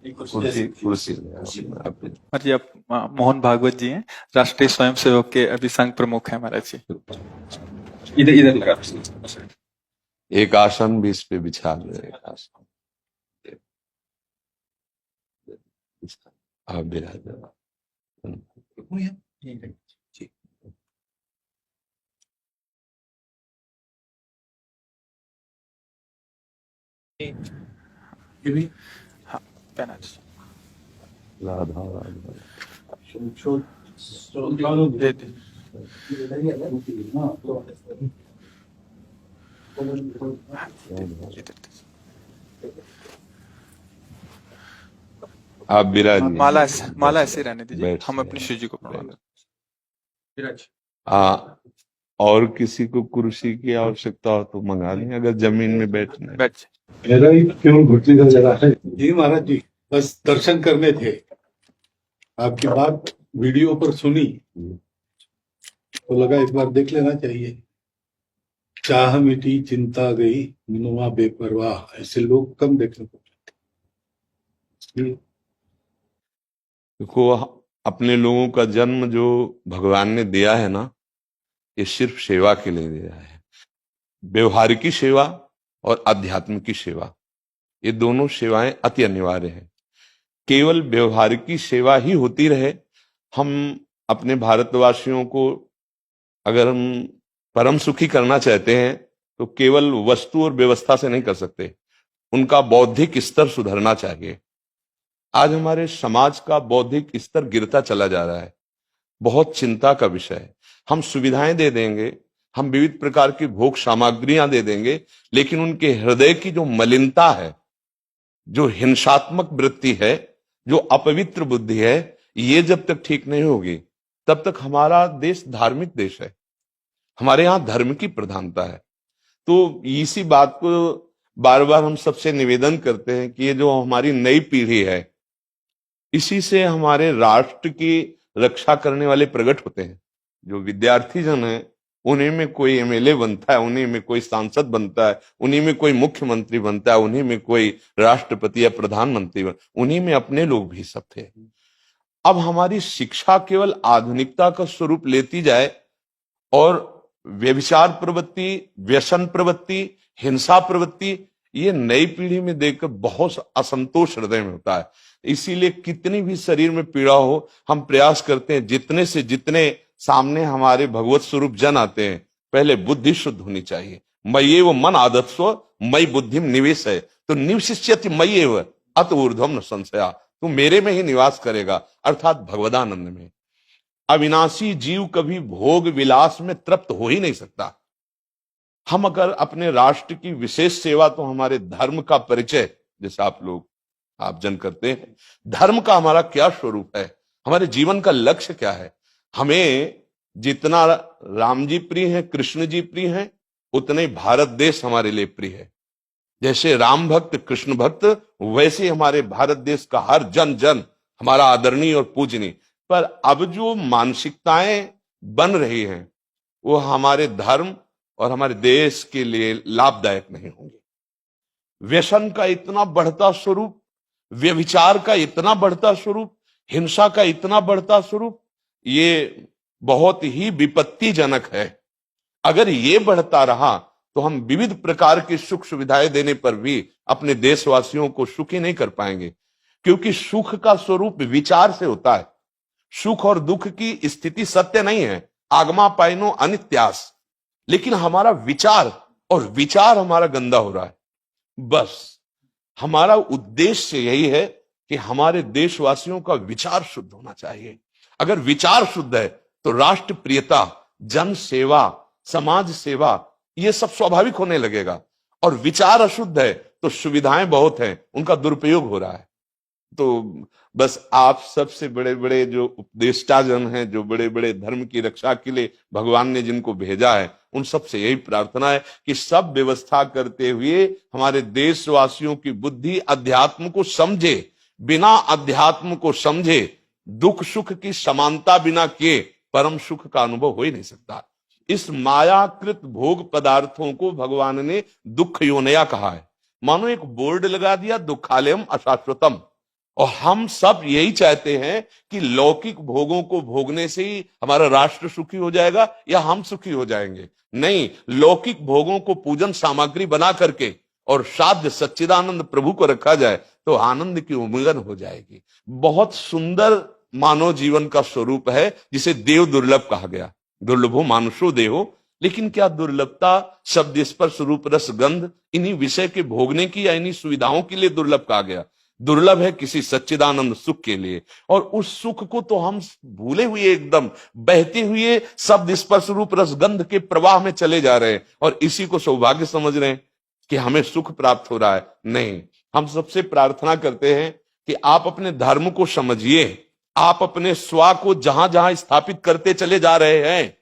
कुर्सी कुर्सी जी आप मोहन भागवत जी हैं, राष्ट्रीय स्वयंसेवक के अभी संघ प्रमुख हैं महाराज जी। इधर इधर लगा। एक आसन भी इस पे बिछा दो, एक आसन आप बिराज। हाँ पहना जी। राधा राधा दे दे। इधर दे। आप बिराज। माला ऐसे रहने दीजिए, बैठ हम से अपनी शिव जी को प्रणाम बैठ। विराज। और किसी को कुर्सी की आवश्यकता हो तो मंगा लें, अगर जमीन में बैठना है। बैठ मेरा ही क्यों घुटने का जरा है जी महाराज जी, बस दर्शन करने थे। आपकी बात वीडियो पर सुनी तो लगा एक बार देख लेना चाहिए। चाह मिटी चिंता गई मनुआ बेपरवाह, ऐसे लोग कम देखने को मिलते। देखो, अपने लोगों का जन्म जो भगवान ने दिया है ना, ये सिर्फ सेवा के लिए दिया है। व्यवहारिकी सेवा और आध्यात्म की सेवा, ये दोनों सेवाएं अति अनिवार्य हैं। केवल व्यवहारिकी सेवा ही होती रहे, हम अपने भारतवासियों को अगर हम परम सुखी करना चाहते हैं तो केवल वस्तु और व्यवस्था से नहीं कर सकते, उनका बौद्धिक स्तर सुधरना चाहिए। आज हमारे समाज का बौद्धिक स्तर गिरता चला जा रहा है, बहुत चिंता का विषय है। हम सुविधाएं दे देंगे, हम विविध प्रकार की भोग सामग्रियां दे देंगे, लेकिन उनके हृदय की जो मलिनता है, जो हिंसात्मक वृत्ति है, जो अपवित्र बुद्धि है, ये जब तक ठीक नहीं होगी तब तक हमारा देश धार्मिक देश है, हमारे यहां धर्म की प्रधानता है। तो इसी बात को बार बार हम सबसे निवेदन करते हैं कि ये जो हमारी नई पीढ़ी है, इसी से हमारे राष्ट्र की रक्षा करने वाले प्रकट होते हैं। जो विद्यार्थी जन है, उन्हीं में कोई एमएलए बनता है, उन्हीं में कोई सांसद बनता है, उन्हीं में कोई मुख्यमंत्री बनता है, उन्हीं में कोई राष्ट्रपति या प्रधानमंत्री उन्हीं में अपने लोग भी सब थे। अब हमारी शिक्षा केवल आधुनिकता का स्वरूप लेती जाए और व्यभिचार प्रवृत्ति, व्यसन प्रवृत्ति, हिंसा प्रवृत्ति, ये नई पीढ़ी में देखकर बहुत असंतोष हृदय में होता है। इसीलिए कितनी भी शरीर में पीड़ा हो, हम प्रयास करते हैं जितने से जितने सामने हमारे भगवत स्वरूप जन आते हैं, पहले बुद्धि शुद्ध होनी चाहिए। मय्ये वो मन आदत्स्व मई बुद्धिम निवेश है, तो निवशिष्यति मय्ये व अत ऊर्ध्वम न संशया, तू मेरे में ही निवास करेगा, अर्थात भगवदानंद में। अविनाशी जीव कभी भोग विलास में तृप्त हो ही नहीं सकता। हम अगर अपने राष्ट्र की विशेष सेवा, तो हमारे धर्म का परिचय, जैसे आप जन करते हैं, धर्म का हमारा क्या स्वरूप है, हमारे जीवन का लक्ष्य क्या है। हमें जितना राम जी प्रिय है, कृष्ण जी प्रिय है, उतने भारत देश हमारे लिए प्रिय है। जैसे राम भक्त कृष्ण भक्त, वैसे हमारे भारत देश का हर जन जन हमारा आदरणीय और पूजनीय। पर अब जो मानसिकताएं बन रही हैं, वो हमारे धर्म और हमारे देश के लिए लाभदायक नहीं होंगे। व्यसन का इतना बढ़ता स्वरूप, व्यभिचार का इतना बढ़ता स्वरूप, हिंसा का इतना बढ़ता स्वरूप, ये बहुत ही विपत्तिजनक है। अगर ये बढ़ता रहा तो हम विविध प्रकार की सुख सुविधाएं देने पर भी अपने देशवासियों को सुखी नहीं कर पाएंगे, क्योंकि सुख का स्वरूप विचार से होता है। सुख और दुख की स्थिति सत्य नहीं है, आगमा पाइनो अनित्यास, लेकिन हमारा विचार, और विचार हमारा गंदा हो रहा है। बस हमारा उद्देश्य यही है कि हमारे देशवासियों का विचार शुद्ध होना चाहिए। अगर विचार शुद्ध है तो राष्ट्र प्रियता, जन सेवा, समाज सेवा, ये सब स्वाभाविक होने लगेगा। और विचार अशुद्ध है तो सुविधाएं बहुत हैं, उनका दुरुपयोग हो रहा है। तो बस आप सबसे बड़े बड़े जो उपदेष्टा जन हैं, जो बड़े बड़े धर्म की रक्षा के लिए भगवान ने जिनको भेजा है, उन सबसे यही प्रार्थना है कि सब व्यवस्था करते हुए हमारे देशवासियों की बुद्धि अध्यात्म को समझे। बिना अध्यात्म को समझे दुख सुख की समानता बिना किए परम सुख का अनुभव हो ही नहीं सकता। इस मायाकृत भोग पदार्थों को भगवान ने दुख योनया कहा है। मानो एक बोर्ड लगा दिया, दुखालयम अशाश्वतम, और हम सब यही चाहते हैं कि लौकिक भोगों को भोगने से ही हमारा राष्ट्र सुखी हो जाएगा या हम सुखी हो जाएंगे। नहीं, लौकिक भोगों को पूजन सामग्री बना करके और साध्य सच्चिदानंद प्रभु को रखा जाए तो आनंद की उमंगन हो जाएगी। बहुत सुंदर मानव जीवन का स्वरूप है जिसे देव दुर्लभ कहा गया। दुर्लभो मानुषो देहो, लेकिन क्या दुर्लभता शब्द स्पर्श रूप रस गंध इन्हीं विषय के भोगने की या इन्हीं सुविधाओं के लिए दुर्लभ कहा गया? दुर्लभ है किसी सच्चिदानंद सुख के लिए। और उस सुख को तो हम भूले हुए एकदम बहते हुए शब्द स्पर्श रूप रस गंध के प्रवाह में चले जा रहे हैं और इसी को सौभाग्य समझ रहे हैं कि हमें सुख प्राप्त हो रहा है। नहीं, हम सबसे प्रार्थना करते हैं कि आप अपने धर्म को समझिए। आप अपने स्वा को जहां जहां स्थापित करते चले जा रहे हैं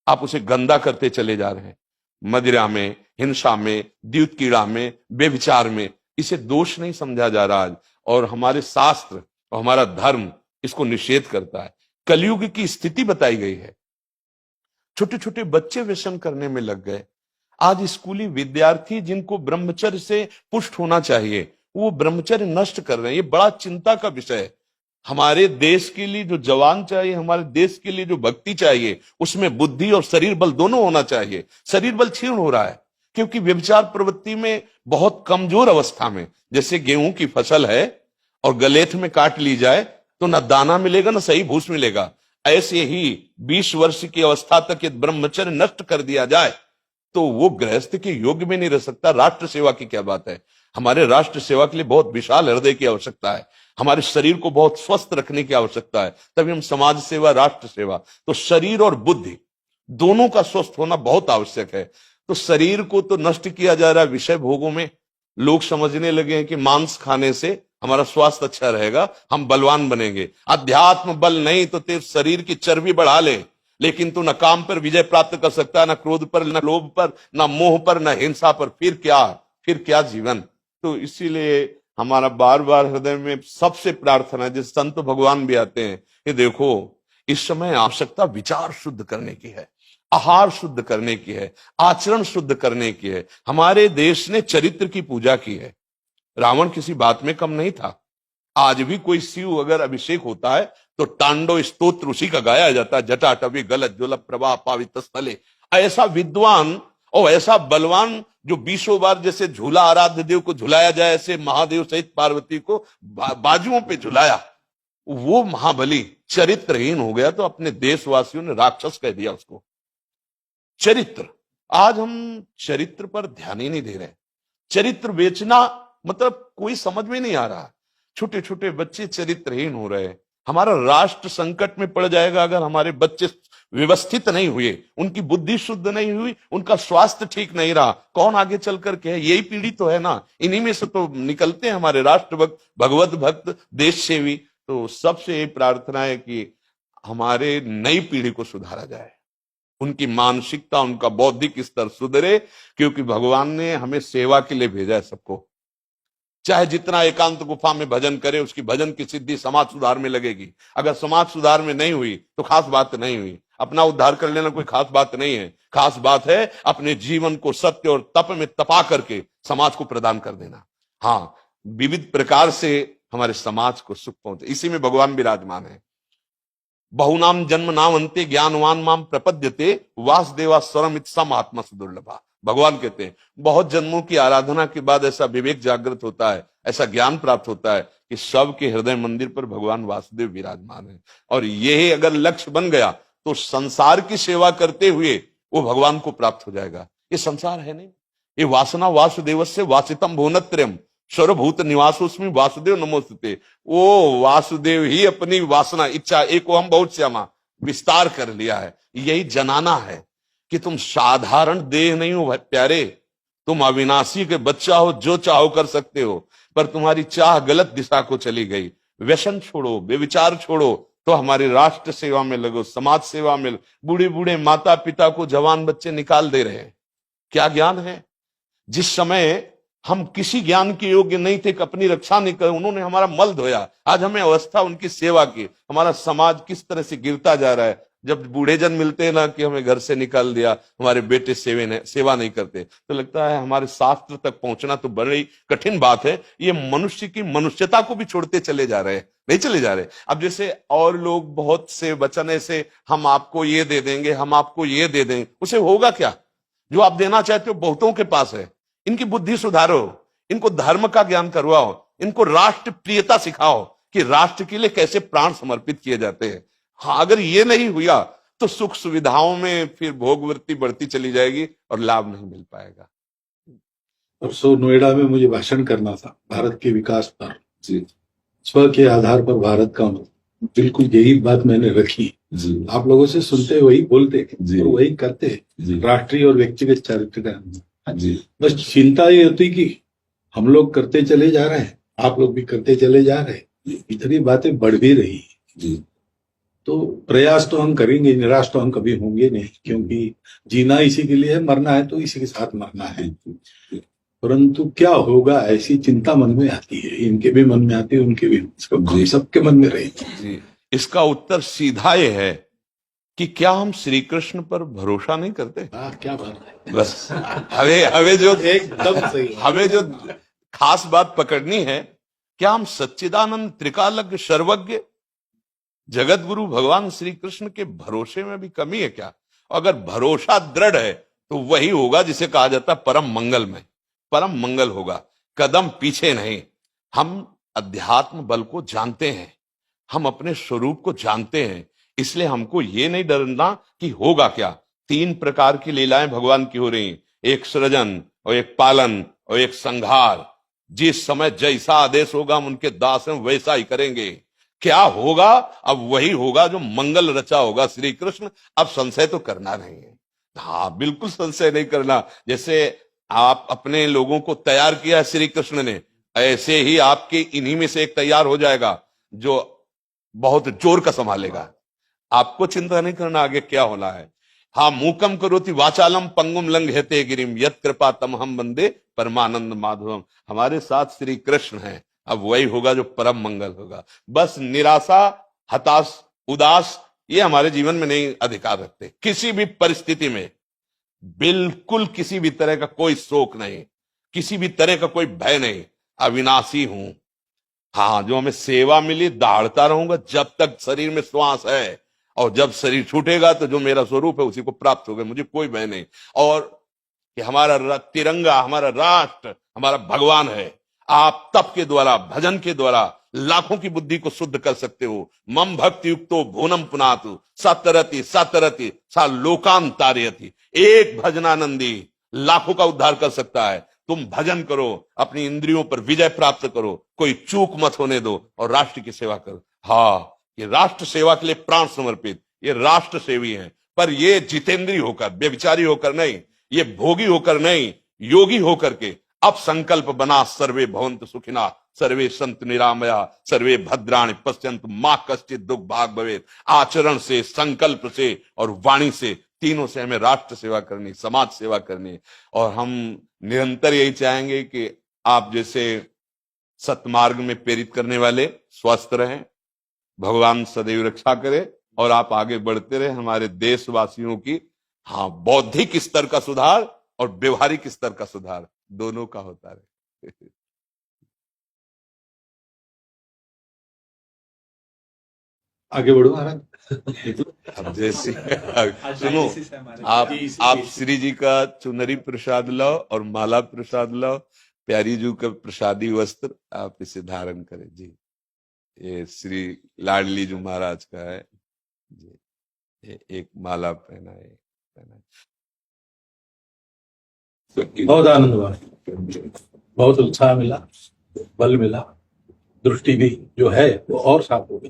आप उसे गंदा करते चले जा रहे हैं। मदिरा में, हिंसा में, द्यूत कीड़ा में, बेविचार में, इसे दोष नहीं समझा जा रहा आज। और हमारे शास्त्र और हमारा धर्म इसको निषेध करता है। कलयुग की स्थिति बताई गई है। छोटे छोटे बच्चे व्यसन करने में लग गए। आज स्कूली विद्यार्थी जिनको ब्रह्मचर्य से पुष्ट होना चाहिए वो ब्रह्मचर्य नष्ट कर रहे हैं। ये बड़ा चिंता का विषय है। हमारे देश के लिए जो जवान चाहिए, हमारे देश के लिए जो भक्ति चाहिए, उसमें बुद्धि और शरीर बल दोनों होना चाहिए। शरीर बल क्षीण हो रहा है क्योंकि व्यभिचार प्रवृत्ति में बहुत कमजोर अवस्था में, जैसे गेहूं की फसल है और गलेथ में काट ली जाए तो न दाना मिलेगा न सही भूस मिलेगा, ऐसे ही 20 वर्ष की अवस्था तक यदि ब्रह्मचर्य नष्ट कर दिया जाए तो वो गृहस्थ के योग्य में नहीं रह सकता। राष्ट्र सेवा की क्या बात है। हमारे राष्ट्र सेवा के लिए बहुत विशाल हृदय की आवश्यकता है। हमारे शरीर को बहुत स्वस्थ रखने की आवश्यकता है, तभी हम समाज सेवा, राष्ट्र सेवा। तो शरीर और बुद्धि दोनों का स्वस्थ होना बहुत आवश्यक है। तो शरीर को तो नष्ट किया जा रहा है विषय भोगों में। लोग समझने लगे हैं कि मांस खाने से हमारा स्वास्थ्य अच्छा रहेगा, हम बलवान बनेंगे। अध्यात्म बल नहीं तो तेरे शरीर की चर्बी बढ़ा ले, लेकिन तू न काम पर विजय प्राप्त कर सकता, न क्रोध पर, न लोभ पर, न मोह पर, न हिंसा पर। फिर क्या जीवन। तो इसीलिए हमारा बार बार हृदय में सबसे प्रार्थना है, जिस संत भगवान भी आते हैं, ये देखो इस समय आवश्यकता विचार शुद्ध करने की है, आहार शुद्ध करने की है, आचरण शुद्ध करने की है। हमारे देश ने चरित्र की पूजा की है। रावण किसी बात में कम नहीं था। आज भी कोई शिव अगर अभिषेक होता है तो तांडव स्तोत्र उसी का गाया जाता है। जटाटवी गलत ज्वल प्रभा पावित स्थले। ऐसा विद्वान और ऐसा बलवान जो 20 बार जैसे झूला आराध्य देव को झुलाया जाए, ऐसे महादेव सहित पार्वती को बाजुओं पे झुलाया, वो महाबली चरित्रहीन हो गया तो अपने देशवासियों ने राक्षस कह दिया उसको। चरित्र, आज हम चरित्र पर ध्यान ही नहीं दे रहे। चरित्र बेचना मतलब कोई समझ में नहीं आ रहा। छोटे छोटे बच्चे चरित्रहीन हो रहे हैं। हमारा राष्ट्र संकट में पड़ जाएगा अगर हमारे बच्चे व्यवस्थित नहीं हुए, उनकी बुद्धि शुद्ध नहीं हुई, उनका स्वास्थ्य ठीक नहीं रहा। कौन आगे चल करके है? यही पीढ़ी तो है ना। इन्हीं में से तो निकलते हैं हमारे राष्ट्र भक्त, भगवत भक्त, देश सेवी। तो सबसे यही प्रार्थना है कि हमारे नई पीढ़ी को सुधारा जाए, उनकी मानसिकता, उनका बौद्धिक स्तर सुधरे, क्योंकि भगवान ने हमें सेवा के लिए भेजा है सबको। चाहे जितना एकांत गुफा में भजन करे, उसकी भजन की सिद्धि समाज सुधार में लगेगी। अगर समाज सुधार में नहीं हुई तो खास बात नहीं हुई। अपना उद्धार कर लेना कोई खास बात नहीं है। खास बात है अपने जीवन को सत्य और तप में तपा करके समाज को प्रदान कर देना। हाँ, विविध प्रकार से हमारे समाज को सुख पहुंचे, इसी में भगवान विराजमान है। बहुनाम जन्म नाम अंते ज्ञानवान माम प्रपद्यते वासुदेवा स्वरम इत्सम आत्मा सुदुर्लभा। भगवान कहते हैं बहुत जन्मों की आराधना के बाद ऐसा विवेक जागृत होता है, ऐसा ज्ञान प्राप्त होता है कि सबके हृदय मंदिर पर भगवान वासुदेव विराजमान है। और यही अगर लक्ष्य बन गया तो संसार की सेवा करते हुए वो भगवान को प्राप्त हो जाएगा। ये संसार है नहीं, ये वासना वासुदेवस्य वासितम भुवनत्रयम् सर्वभूत निवासोस्मि वासुदेव नमोस्तुते। वो वासुदेव ही अपनी वासना, इच्छा, एको हम बहुत श्यामा विस्तार कर लिया है। यही जनाना है कि तुम साधारण देह नहीं हो प्यारे, तुम अविनाशी के बच्चा हो, जो चाहो कर सकते हो। पर तुम्हारी चाह गलत दिशा को चली गई। व्यसन छोड़ो, बेविचार छोड़ो, तो हमारी राष्ट्र सेवा में लगो, समाज सेवा में। बूढ़े बूढ़े माता पिता को जवान बच्चे निकाल दे रहे हैं। क्या ज्ञान है? जिस समय हम किसी ज्ञान के योग्य नहीं थे कि अपनी रक्षा नहीं कर, उन्होंने हमारा मल धोया। आज हमें अवस्था उनकी सेवा की। हमारा समाज किस तरह से गिरता जा रहा है। जब बूढ़े जन मिलते हैं ना कि हमें घर से निकाल दिया, हमारे बेटे सेवा नहीं करते, तो लगता है हमारे शास्त्र तक पहुंचना तो बड़ी कठिन बात है। ये मनुष्य की मनुष्यता को भी छोड़ते चले जा रहे हैं, नहीं चले जा रहे। अब जैसे और लोग बहुत से वचन ऐसे, हम आपको ये दे देंगे, हम आपको ये दे देंगे, उसे होगा क्या? जो आप देना चाहते हो बहुतों के पास है। इनकी बुद्धि सुधारो, इनको धर्म का ज्ञान करवाओ, इनको राष्ट्र प्रियता सिखाओ कि राष्ट्र के लिए कैसे प्राण समर्पित किए जाते हैं। हाँ, अगर ये नहीं हुआ तो सुख सुविधाओं में फिर भोगवृत्ति बढ़ती चली जाएगी और लाभ नहीं मिल पाएगा। परसों नोएडा में मुझे भाषण करना था भारत के विकास पर। स्व के आधार पर भारत का बिल्कुल यही बात मैंने रखी। आप लोगों से सुनते वही बोलते और वही करते, राष्ट्रीय और व्यक्तिगत चरित्र का। बस चिंता ये होती कि हम लोग करते चले जा रहे हैं, आप लोग भी करते चले जा रहे हैं, इतनी बातें बढ़ भी रही। तो प्रयास तो हम करेंगे, निराश तो हम कभी होंगे नहीं, क्योंकि जीना इसी के लिए है, मरना है तो इसी के साथ मरना है। परंतु क्या होगा ऐसी चिंता मन में आती है, इनके भी मन में आती है, उनके भी, सबके मन में रहेगी। इसका उत्तर सीधा ये है कि क्या हम श्री कृष्ण पर भरोसा नहीं करते? क्या बात है, बस हमें जो एकदम सही, हमें जो खास बात पकड़नी है, क्या हम सच्चिदानंद त्रिकालज्ञ सर्वज्ञ जगत गुरु भगवान श्री कृष्ण के भरोसे में भी कमी है क्या? अगर भरोसा दृढ़ है तो वही होगा जिसे कहा जाता है परम मंगल में, परम मंगल होगा, कदम पीछे नहीं। हम अध्यात्म बल को जानते हैं, हम अपने स्वरूप को जानते हैं, इसलिए हमको ये नहीं डरना कि होगा क्या। 3 प्रकार की लीलाएं भगवान की हो रही, एक सृजन और एक पालन और एक संहार। जिस समय जैसा आदेश होगा हम उनके दास हैं, वैसा ही करेंगे। क्या होगा? अब वही होगा जो मंगल रचा होगा श्री कृष्ण। अब संशय तो करना नहीं है, हाँ बिल्कुल संशय नहीं करना। जैसे आप अपने लोगों को तैयार किया है श्री कृष्ण ने, ऐसे ही आपके इन्हीं में से एक तैयार हो जाएगा जो बहुत जोर का संभालेगा। आपको चिंता नहीं करना आगे क्या होना है। हाँ, मूकम करोति वाचालम पंगुम लंघयते गिरिम यत् कृपा तमहम वंदे परमानंद माधवम। हमारे साथ श्री कृष्ण हैं, अब वही होगा जो परम मंगल होगा। बस निराशा, हताश, उदास ये हमारे जीवन में नहीं अधिकार रखते। किसी भी परिस्थिति में बिल्कुल किसी भी तरह का कोई शोक नहीं, किसी भी तरह का कोई भय नहीं। अविनाशी हूं, हाँ जो हमें सेवा मिली दहाड़ता रहूंगा जब तक शरीर में श्वास है, और जब शरीर छूटेगा तो जो मेरा स्वरूप है उसी को प्राप्त होगा, मुझे कोई भय नहीं। और कि हमारा तिरंगा, हमारा राष्ट्र, हमारा भगवान है। आप तप के द्वारा, भजन के द्वारा लाखों की बुद्धि को शुद्ध कर सकते हो। मम भक्ति युक्तो भुवनम पुनातु सतरति सतरति सा लोकांतारयति। एक भजनानंदी लाखों का उद्धार कर सकता है। तुम भजन करो, अपनी इंद्रियों पर विजय प्राप्त करो, कोई चूक मत होने दो और राष्ट्र की सेवा करो। हाँ, ये राष्ट्र सेवा के लिए प्राण समर्पित, ये राष्ट्र सेवी हैं। पर ये जितेंद्रीय होकर, व्यभिचारी होकर नहीं, ये भोगी होकर नहीं, योगी होकर के अब संकल्प बना, सर्वे भवन्तु सुखिना सर्वे संतु निरामया सर्वे भद्राणि पश्यन्तु मां कश्चित् दुख भाग भवेत्। आचरण से, संकल्प से और वाणी से, तीनों से हमें राष्ट्र सेवा करनी, समाज सेवा करनी। और हम निरंतर यही चाहेंगे कि आप जैसे सतमार्ग में प्रेरित करने वाले स्वस्थ रहें, भगवान सदैव रक्षा करे और आप आगे बढ़ते रहे। हमारे देशवासियों की हाँ बौद्धिक स्तर का सुधार और व्यवहारिक स्तर का सुधार दोनों का होता रहे। आगे बढ़ो महाराज। अब जैसे सुनो, आप श्री जी का चुनरी प्रसाद लाओ और माला प्रसाद लाओ, प्यारी जी का प्रसादी वस्त्र आप इसे धारण करें जी। ये श्री लाडली जी महाराज का है जी, ये एक माला पहनाए। बहुत आनंद हुआ, बहुत उत्साह मिला, बल मिला, दृष्टि भी जो है वो और साफ हो गई।